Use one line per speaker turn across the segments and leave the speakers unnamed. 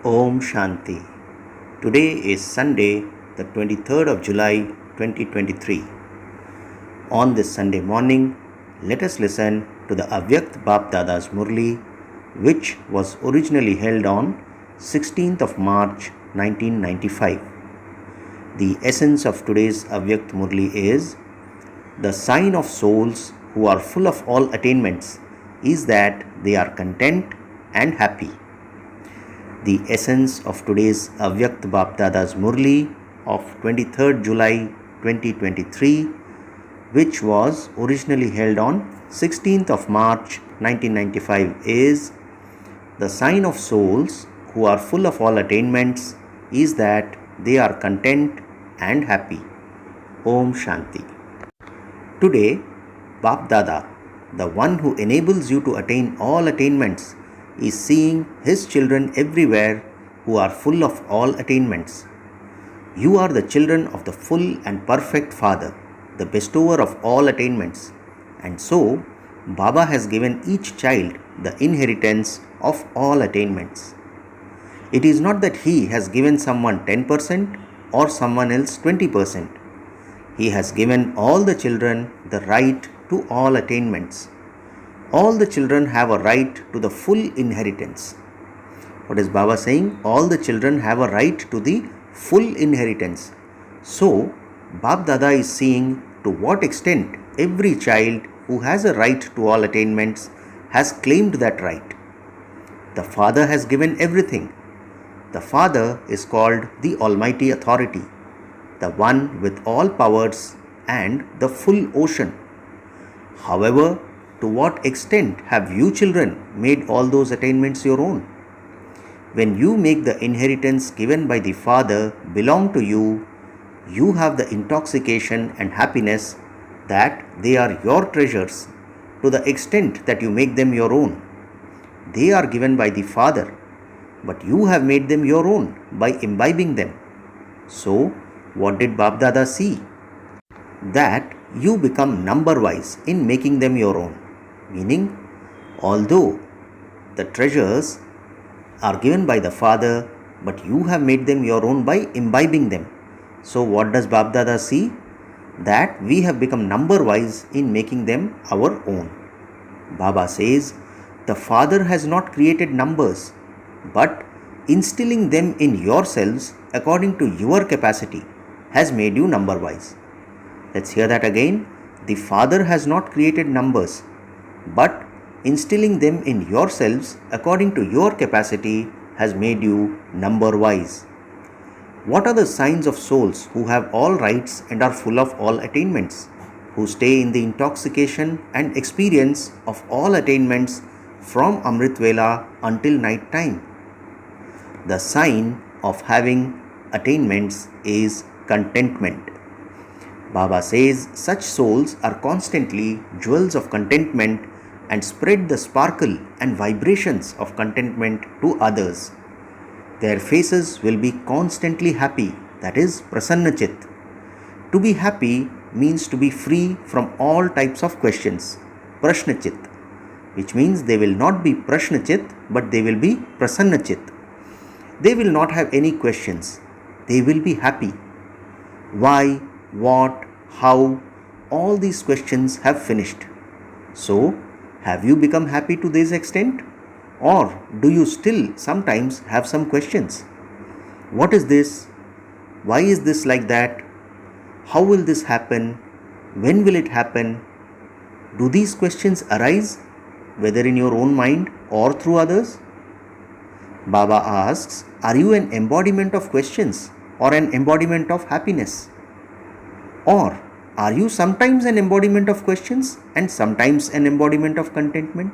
Om Shanti. Today is Sunday, the 23rd of July 2023. On this Sunday morning, let us listen to the Avyakta Bap Dada's Murli, which was originally held on 16th of March 1995. The essence of today's Avyakta Murli is: the sign of souls who are full of all attainments is that they are content and happy. The essence of today's Avyakta Bap Dada's Murli of 23rd July 2023, which was originally held on 16th of March 1995, is: the sign of souls who are full of all attainments is that they are content and happy. Om Shanti. Today, Bap Dada, the one who enables you to attain all attainments, is seeing his children everywhere who are full of all attainments. You are the children of the full and perfect Father, the bestower of all attainments, and so Baba has given each child the inheritance of all attainments. It is not that he has given someone 10% or someone else 20%. He has given all the children the right to all attainments. All the children have a right to the full inheritance. What is Baba saying? All the children have a right to the full inheritance. So, Bap Dada is seeing to what extent every child who has a right to all attainments has claimed that right. The Father has given everything. The Father is called the Almighty Authority, the one with all powers and the full ocean. However, to what extent have you children made all those attainments your own? When you make the inheritance given by the Father belong to you, you have the intoxication and happiness that they are your treasures to the extent that you make them your own. They are given by the Father, but you have made them your own by imbibing them. So, what did Bap Dada see? That you become number-wise in making them your own. Meaning, although the treasures are given by the Father, but you have made them your own by imbibing them. So what does Bap Dada see? That we have become number-wise in making them our own. Baba says, the Father has not created numbers, but instilling them in yourselves according to your capacity has made you number-wise. Let's hear that again. The Father has not created numbers, but instilling them in yourselves according to your capacity has made you number-wise. What are the signs of souls who have all rights and are full of all attainments, who stay in the intoxication and experience of all attainments from Amrit Vela until night time? The sign of having attainments is contentment. Baba says such souls are constantly jewels of contentment and spread the sparkle and vibrations of contentment to others. Their faces will be constantly happy, that is Prasannachit. To be happy means to be free from all types of questions, Prashnachit, which means they will not be Prashnachit, but they will be Prasannachit. They will not have any questions. They will be happy. Why, what, how, all these questions have finished. So, have you become happy to this extent? Or do you still sometimes have some questions? What is this? Why is this like that? How will this happen? When will it happen? Do these questions arise, whether in your own mind or through others? Baba asks, are you an embodiment of questions or an embodiment of happiness? Or are you sometimes an embodiment of questions and sometimes an embodiment of contentment?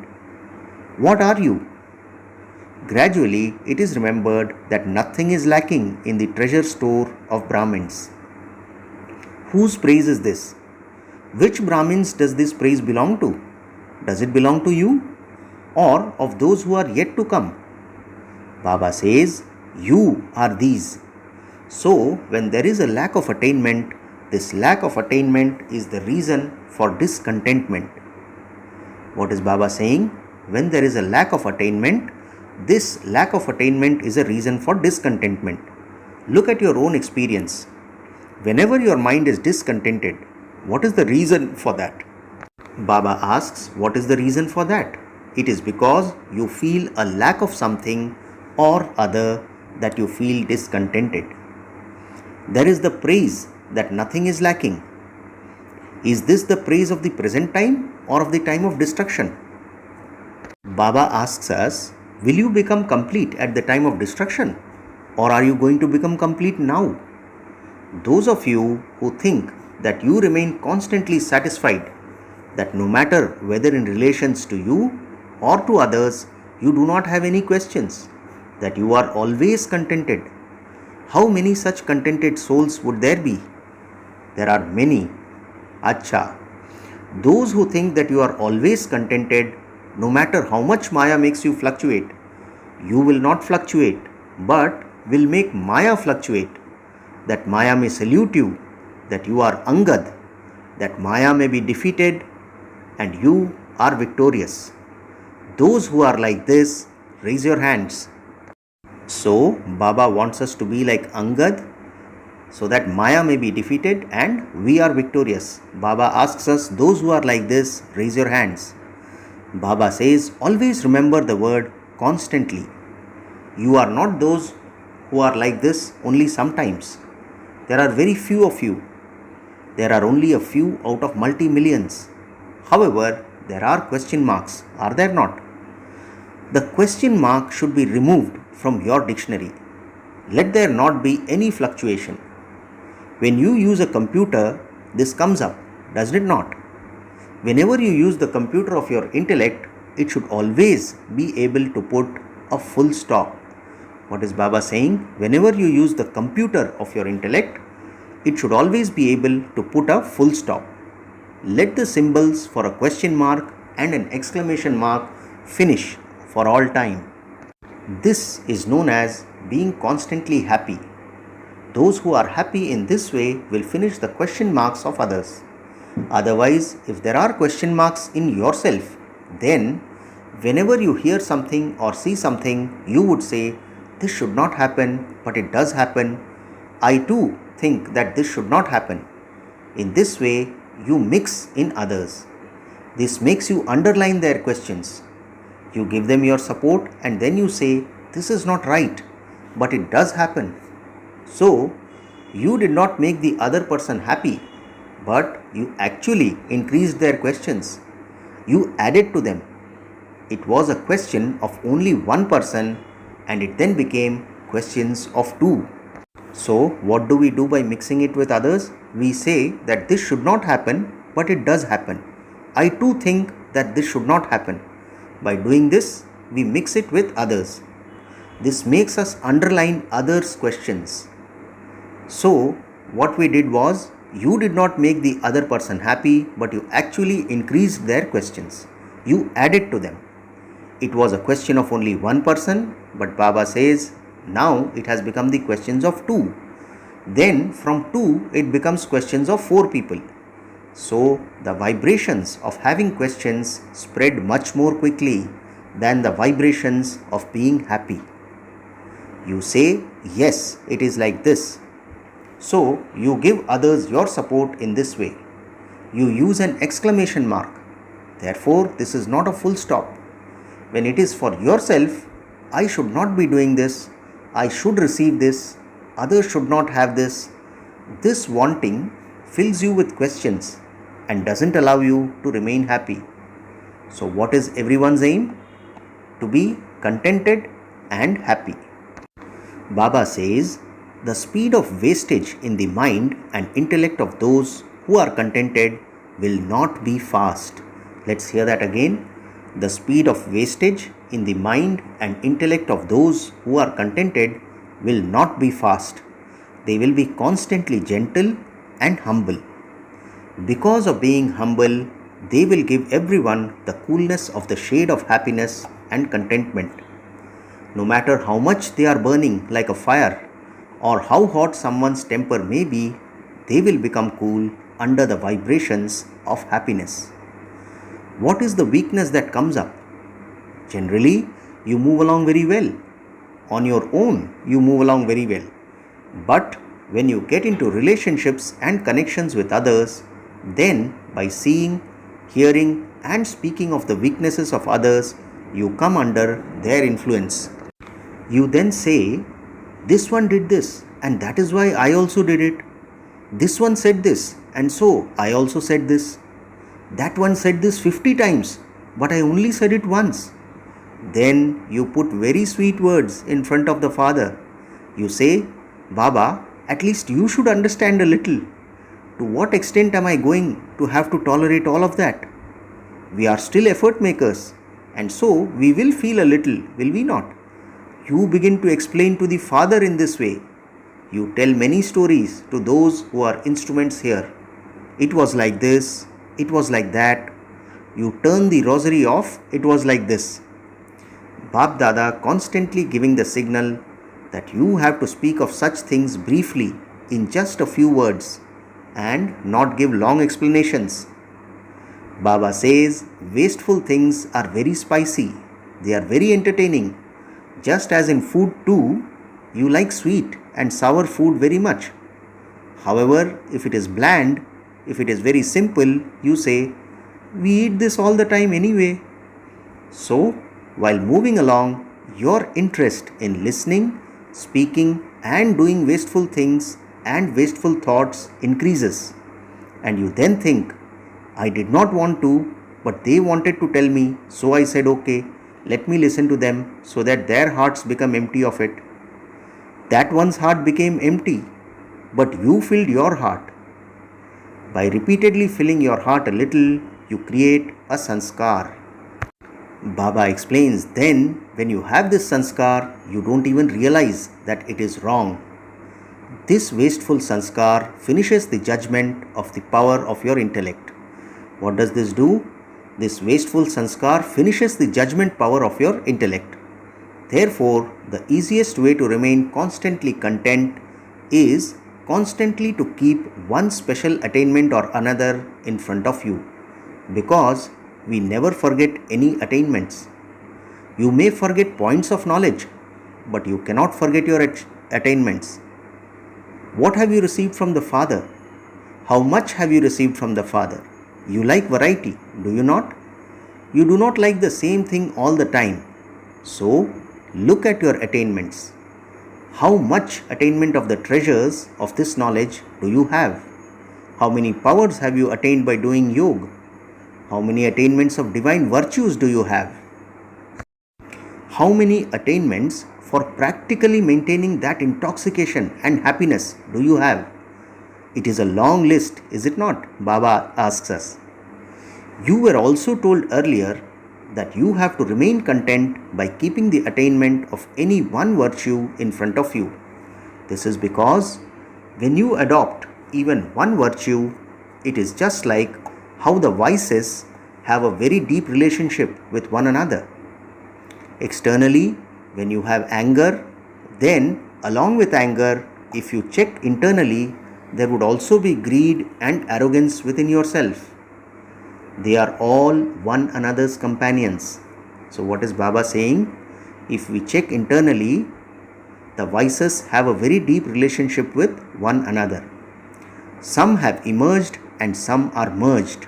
What are you? Gradually, it is remembered that nothing is lacking in the treasure store of Brahmins. Whose praise is this? Which Brahmins does this praise belong to? Does it belong to you or of those who are yet to come? Baba says, you are these. So, when there is a lack of attainment, this lack of attainment is the reason for discontentment. What is Baba saying? When there is a lack of attainment, This lack of attainment is a reason for discontentment. Look at your own experience. Whenever your mind is discontented, what is the reason for that? Baba asks, what is the reason for that? It is because you feel a lack of something or other that you feel discontented. There is the praise that nothing is lacking. Is this the praise of the present time or of the time of destruction? Baba asks us, will you become complete at the time of destruction, or are you going to become complete now? Those of you who think that you remain constantly satisfied, that no matter whether in relations to you or to others, you do not have any questions, that you are always contented. How many such contented souls would there be? There are many. Acha. Those who think that you are always contented, no matter how much Maya makes you fluctuate, you will not fluctuate, but will make Maya fluctuate. That Maya may salute you, that you are Angad, that Maya may be defeated, and you are victorious. Those who are like this, raise your hands. So, Baba wants us to be like Angad, so that Maya may be defeated and we are victorious. Baba asks us, those who are like this, raise your hands. Baba says, always remember the word constantly. You are not those who are like this only sometimes. There are very few of you. There are only a few out of multi-millions. However, there are question marks, are there not? The question mark should be removed from your dictionary. Let there not be any fluctuation. When you use a computer, this comes up, does it not? Whenever you use the computer of your intellect, it should always be able to put a full stop. What is Baba saying? Whenever you use the computer of your intellect, it should always be able to put a full stop. Let the symbols for a question mark and an exclamation mark finish for all time. This is known as being constantly happy. Those who are happy in this way will finish the question marks of others. Otherwise, if there are question marks in yourself, then whenever you hear something or see something, you would say, this should not happen, but it does happen. I too think that this should not happen. In this way, you mix in others. This makes you underline their questions. You give them your support and then you say, this is not right, but it does happen. So, you did not make the other person happy, but you actually increased their questions. You added to them. It was a question of only one person and it then became questions of two. So, what do we do by mixing it with others? We say that this should not happen, but it does happen. I too think that this should not happen. By doing this, we mix it with others. This makes us underline others' questions. So, what we did was, you did not make the other person happy, but you actually increased their questions. You added to them. It was a question of only one person, but Baba says, now it has become the questions of two. Then from two, it becomes questions of four people. So the vibrations of having questions spread much more quickly than the vibrations of being happy. You say, yes, it is like this. So you give others your support in this way. You use an exclamation mark. Therefore, this is not a full stop. When it is for yourself, I should not be doing this, I should receive this, others should not have this. This wanting fills you with questions and doesn't allow you to remain happy. So what is everyone's aim? To be contented and happy. Baba says, the speed of wastage in the mind and intellect of those who are contented will not be fast. Let's hear that again. The speed of wastage in the mind and intellect of those who are contented will not be fast. They will be constantly gentle and humble. Because of being humble, they will give everyone the coolness of the shade of happiness and contentment. No matter how much they are burning like a fire, or how hot someone's temper may be, they will become cool under the vibrations of happiness. What is the weakness that comes up? Generally, you move along very well. On your own, you move along very well. But when you get into relationships and connections with others, then by seeing, hearing, and speaking of the weaknesses of others, you come under their influence. You then say, "This one did this, and that is why I also did it. This one said this, and so I also said this. That one said this 50 times, but I only said it once." Then you put very sweet words in front of the father. You say, "Baba, at least you should understand a little. To what extent am I going to have to tolerate all of that? We are still effort makers, and so we will feel a little, will we not?" You begin to explain to the father in this way. You tell many stories to those who are instruments here. It was like this, it was like that. You turn the rosary off, it was like this. Bap Dada constantly giving the signal that you have to speak of such things briefly in just a few words and not give long explanations. Baba says wasteful things are very spicy. They are very entertaining. Just as in food too, you like sweet and sour food very much. However, if it is bland, if it is very simple, you say, "We eat this all the time anyway." So, while moving along, your interest in listening, speaking, and doing wasteful things and wasteful thoughts increases. And you then think, "I did not want to, but they wanted to tell me, so I said, okay, let me listen to them so that their hearts become empty of it." That one's heart became empty, but you filled your heart. By repeatedly filling your heart a little, you create a sanskar. Baba explains then, when you have this sanskar, you don't even realize that it is wrong. This wasteful sanskar finishes the judgment of the power of your intellect. What does this do? This wasteful sanskar finishes the judgment power of your intellect. Therefore, the easiest way to remain constantly content is constantly to keep one special attainment or another in front of you, because we never forget any attainments. You may forget points of knowledge, but you cannot forget your attainments. What have you received from the Father? How much have you received from the Father? You like variety, do you not? You do not like the same thing all the time. So, look at your attainments. How much attainment of the treasures of this knowledge do you have? How many powers have you attained by doing yoga? How many attainments of divine virtues do you have? How many attainments for practically maintaining that intoxication and happiness do you have? It is a long list, is it not? Baba asks us. You were also told earlier that you have to remain content by keeping the attainment of any one virtue in front of you. This is because when you adopt even one virtue, it is just like how the vices have a very deep relationship with one another. Externally, when you have anger, then along with anger, if you check internally, there would also be greed and arrogance within yourself. They are all one another's companions. So what is Baba saying? If we check internally, the vices have a very deep relationship with one another. Some have emerged and some are merged.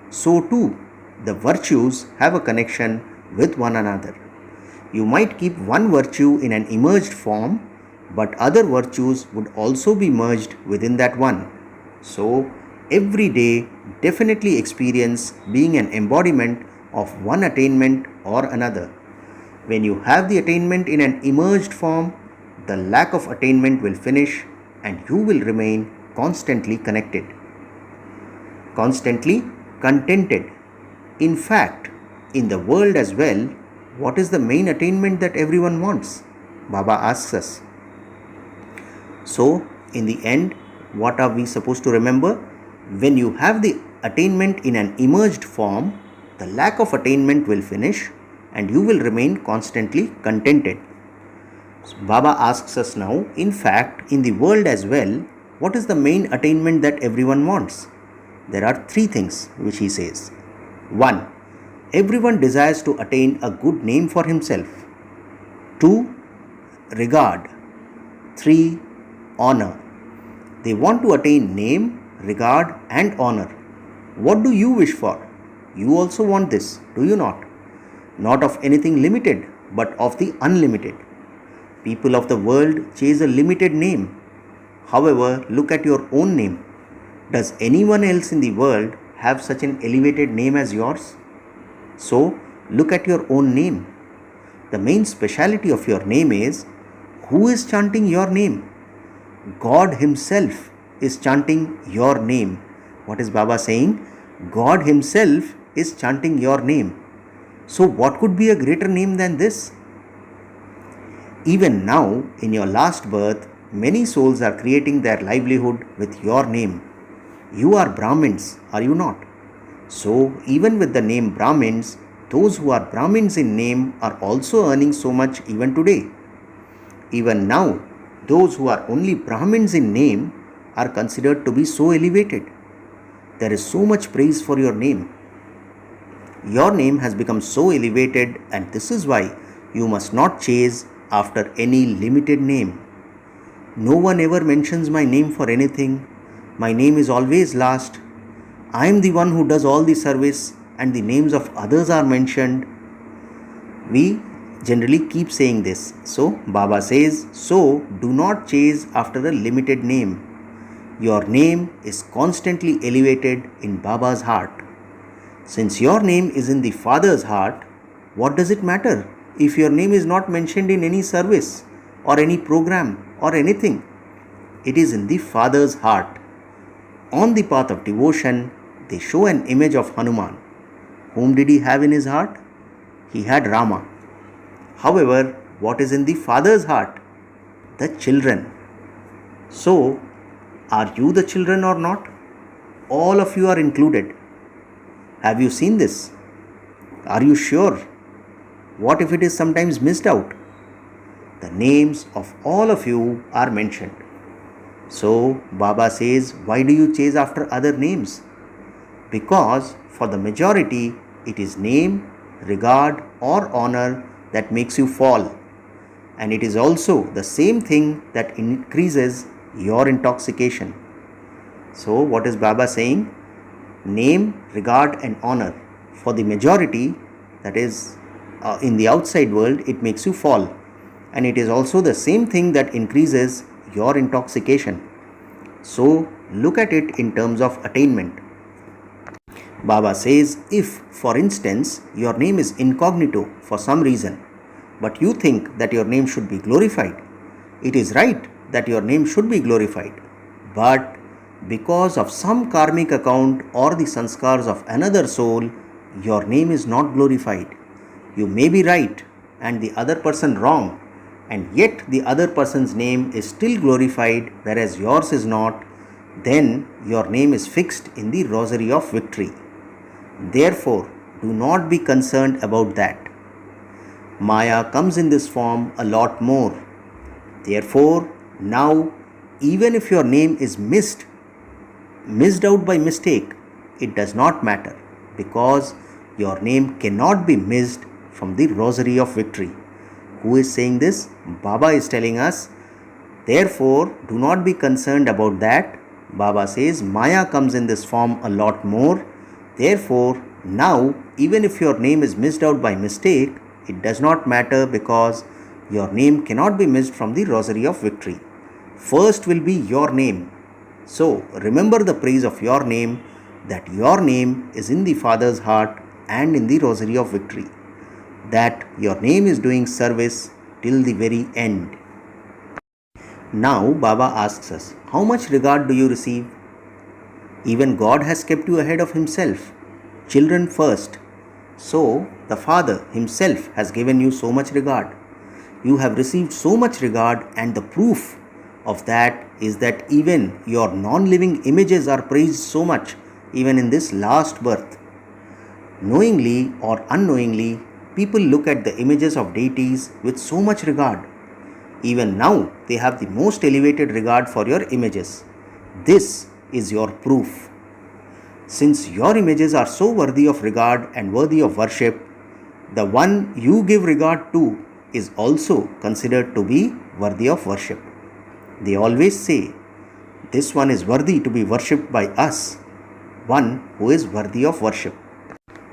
So too, the virtues have a connection with one another. You might keep one virtue in an emerged form, but other virtues would also be merged within that one. So, every day definitely experience being an embodiment of one attainment or another. When you have the attainment in an emerged form, the lack of attainment will finish and you will remain constantly connected. Constantly contented. In fact, in the world as well, what is the main attainment that everyone wants? Baba asks us. So, in the end, what are we supposed to remember? When you have the attainment in an emerged form, the lack of attainment will finish and you will remain constantly contented. So Baba asks us now, in fact, in the world as well, what is the main attainment that everyone wants? There are three things which he says. 1. Everyone desires to attain a good name for himself. 2. Regard. 3. Honor. They want to attain name, regard and honor. What do you wish for? You also want this, do you not? Not of anything limited, but of the unlimited. People of the world chase a limited name. However, look at your own name. Does anyone else in the world have such an elevated name as yours? So, look at your own name. The main speciality of your name is, who is chanting your name? God Himself is chanting your name. What is Baba saying? God Himself is chanting your name. So what could be a greater name than this? Even now, in your last birth, many souls are creating their livelihood with your name. You are Brahmins, are you not? So even with the name Brahmins, those who are Brahmins in name are also earning so much even today. Even now, those who are only Brahmins in name are considered to be so elevated. There is so much praise for your name. Your name has become so elevated, and this is why you must not chase after any limited name. No one ever mentions my name for anything. My name is always last. I am the one who does all the service, and the names of others are mentioned. We generally keep saying this. So Baba says, so do not chase after a limited name. Your name is constantly elevated in Baba's heart. Since your name is in the Father's heart, what does it matter if your name is not mentioned in any service or any program or anything? It is in the Father's heart. On the path of devotion, they show an image of Hanuman. Whom did he have in his heart? He had Rama. However, what is in the Father's heart? The children. So, are you the children or not? All of you are included. Have you seen this? Are you sure? What if it is sometimes missed out? The names of all of you are mentioned. So, Baba says, why do you chase after other names? Because for the majority, it is name, regard or honor that makes you fall. And it is also the same thing that increases your intoxication. So, what is Baba saying? Name, regard and honor. For the majority, that is in the outside world, it makes you fall. And it is also the same thing that increases your intoxication. So, look at it in terms of attainment. Baba says, if, for instance, your name is incognito for some reason, but you think that your name should be glorified, it is right that your name should be glorified. But because of some karmic account or the sanskars of another soul, your name is not glorified. You may be right and the other person wrong, and yet the other person's name is still glorified whereas yours is not. Then your name is fixed in the rosary of victory. Therefore, do not be concerned about that. Maya comes in this form a lot more. Therefore, now, even if your name is missed out by mistake, it does not matter, because your name cannot be missed from the rosary of victory. Who is saying this? Baba is telling us. Therefore, do not be concerned about that. Baba says, Maya comes in this form a lot more. Therefore, now, even if your name is missed out by mistake, it does not matter, because your name cannot be missed from the rosary of victory. First will be your name. So, remember the praise of your name, that your name is in the Father's heart and in the rosary of victory. That your name is doing service till the very end. Now, Baba asks us, how much regard do you receive? Even God has kept you ahead of Himself. Children first. So, the Father Himself has given you so much regard. You have received so much regard, and the proof of that is that even your non-living images are praised so much, even in this last birth. Knowingly or unknowingly, people look at the images of deities with so much regard. Even now, they have the most elevated regard for your images. This is your proof. Since your images are so worthy of regard and worthy of worship, the one you give regard to is also considered to be worthy of worship. They always say, this one is worthy to be worshipped by us, one who is worthy of worship.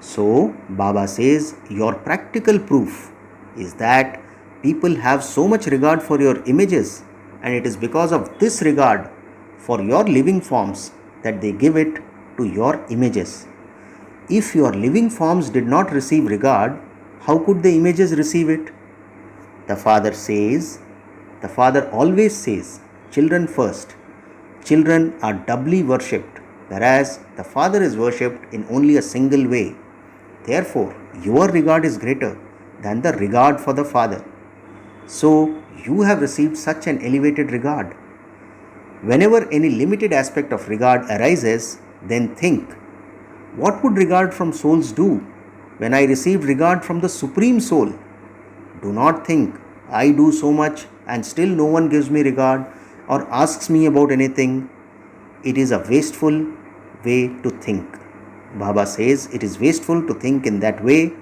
So, Baba says, your practical proof is that people have so much regard for your images, and it is because of this regard for your living forms that they give it to your images. If your living forms did not receive regard, how could the images receive it? The Father always says, children first. Children are doubly worshipped, whereas the Father is worshipped in only a single way. Therefore, your regard is greater than the regard for the Father. So, you have received such an elevated regard. Whenever any limited aspect of regard arises, then think, what would regard from souls do when I received regard from the Supreme Soul? Do not think, I do so much and still no one gives me regard or asks me about anything. It is a wasteful way to think. Baba says it is wasteful to think in that way.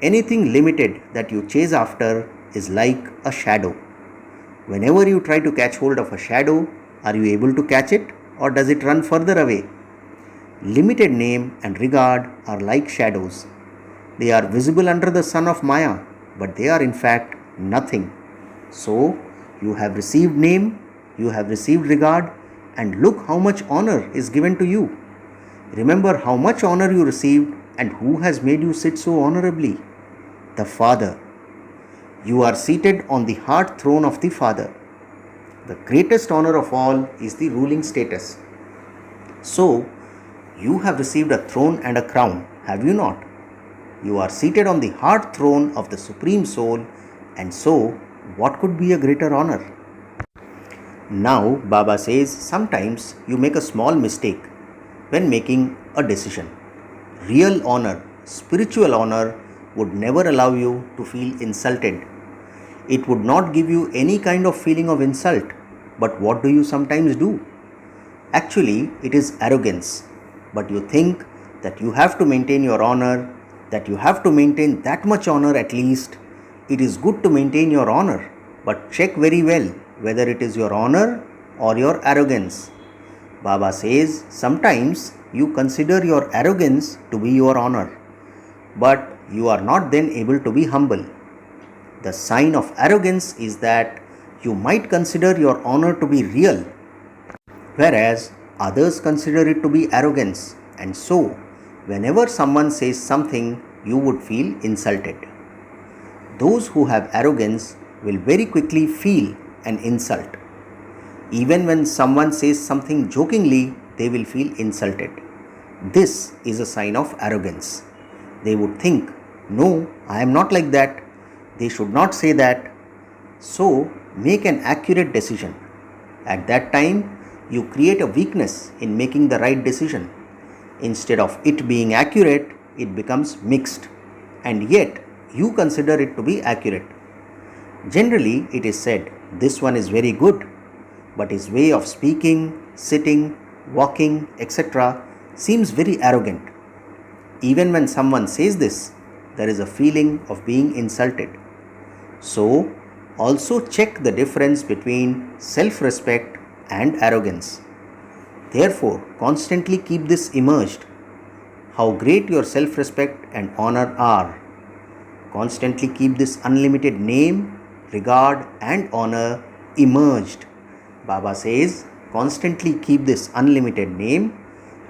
Anything limited that you chase after is like a shadow. Whenever you try to catch hold of a shadow, are you able to catch it, or does it run further away? Limited name and regard are like shadows. They are visible under the sun of Maya, but they are in fact nothing. So, you have received name, you have received regard, and look how much honor is given to you. Remember how much honor you received and who has made you sit so honorably? The Father. You are seated on the heart throne of the Father. The greatest honor of all is the ruling status. So, you have received a throne and a crown, have you not? You are seated on the heart throne of the Supreme Soul, and so, what could be a greater honor? Now, Baba says sometimes you make a small mistake when making a decision. Real honor, spiritual honor, would never allow you to feel insulted. It would not give you any kind of feeling of insult. But what do you sometimes do? Actually, it is arrogance. But you think that you have to maintain your honor, that you have to maintain that much honor at least. It is good to maintain your honor, but check very well whether it is your honor or your arrogance. Baba says sometimes you consider your arrogance to be your honor, but you are not then able to be humble. The sign of arrogance is that you might consider your honor to be real, whereas others consider it to be arrogance, and so whenever someone says something, you would feel insulted. Those who have arrogance will very quickly feel an insult. Even when someone says something jokingly, they will feel insulted. This is a sign of arrogance. They would think, no, I am not like that. They should not say that. So, make an accurate decision. At that time, you create a weakness in making the right decision. Instead of it being accurate, it becomes mixed. And yet, you consider it to be accurate. Generally, it is said, this one is very good, but his way of speaking, sitting, walking, etc. seems very arrogant. Even when someone says this, there is a feeling of being insulted. So, also check the difference between self-respect and arrogance. Therefore, constantly keep this immersed. How great your self-respect and honor are. Constantly keep this unlimited name, regard and honor emerged. Baba says, constantly keep this unlimited name,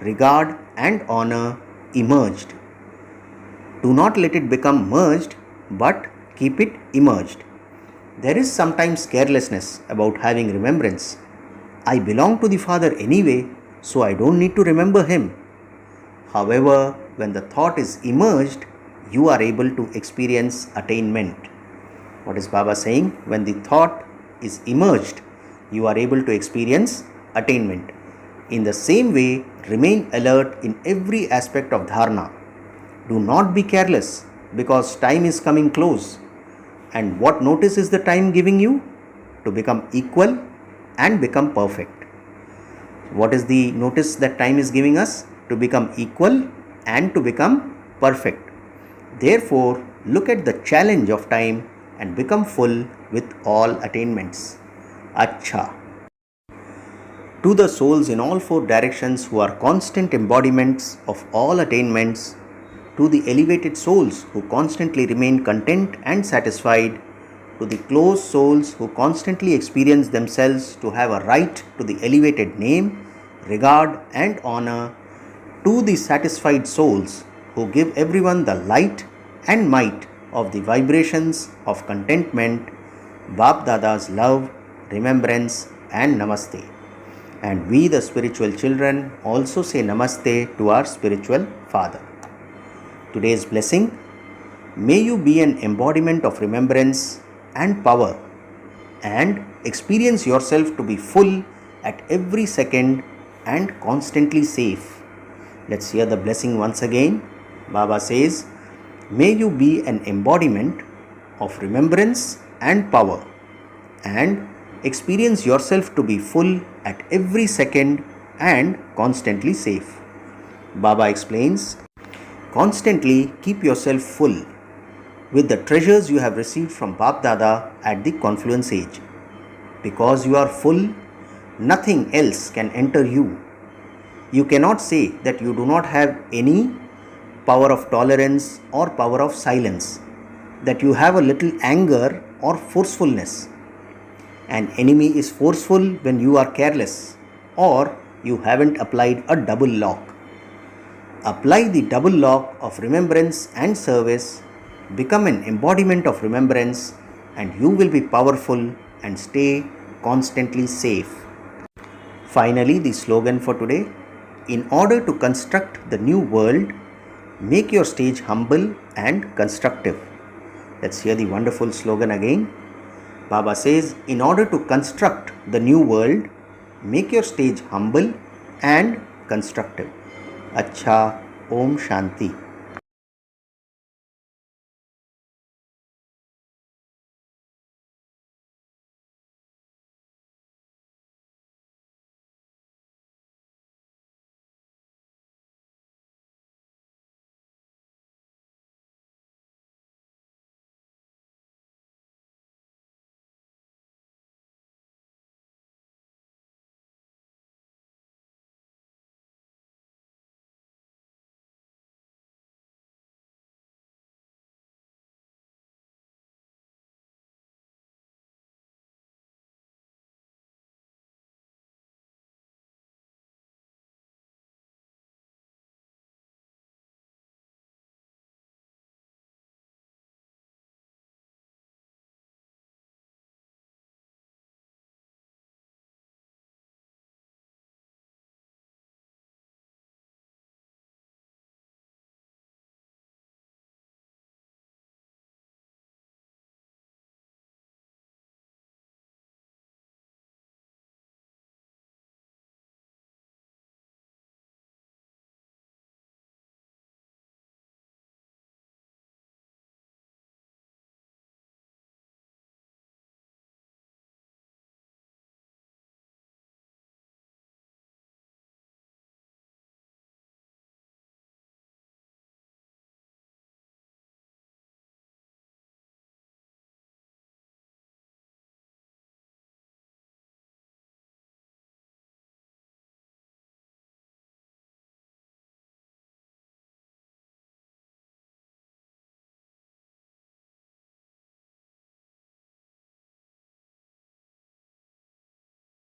regard and honor emerged. Do not let it become merged, but keep it emerged. There is sometimes carelessness about having remembrance. I belong to the Father anyway, so I don't need to remember Him. However, when the thought is emerged, you are able to experience attainment. What is Baba saying? When the thought is emerged, you are able to experience attainment. In the same way, remain alert in every aspect of dharana. Do not be careless, because time is coming close. And what notice is the time giving you? To become equal and become perfect. What is the notice that time is giving us? To become equal and to become perfect. Therefore, look at the challenge of time and become full with all attainments. Acha. To the souls in all four directions who are constant embodiments of all attainments, to the elevated souls who constantly remain content and satisfied, to the closed souls who constantly experience themselves to have a right to the elevated name, regard and honor, to the satisfied souls who give everyone the light and might of the vibrations of contentment, Bap Dada's love, remembrance and namaste. And we, the spiritual children, also say namaste to our spiritual father. Today's blessing: may you be an embodiment of remembrance and power and experience yourself to be full at every second and constantly safe. Let's hear the blessing once again. Baba says, may you be an embodiment of remembrance and power and experience yourself to be full at every second and constantly safe. Baba explains, constantly keep yourself full with the treasures you have received from Bap Dada at the confluence age. Because you are full, nothing else can enter you. You cannot say that you do not have any power of tolerance or power of silence, that you have a little anger or forcefulness. An enemy is forceful when you are careless or you haven't applied a double lock. Apply the double lock of remembrance and service, become an embodiment of remembrance, and you will be powerful and stay constantly safe. Finally, the slogan for today: in order to construct the new world, make your stage humble and constructive. Let's hear the wonderful slogan again. Baba says, in order to construct the new world, make your stage humble and constructive. Acha, Om Shanti.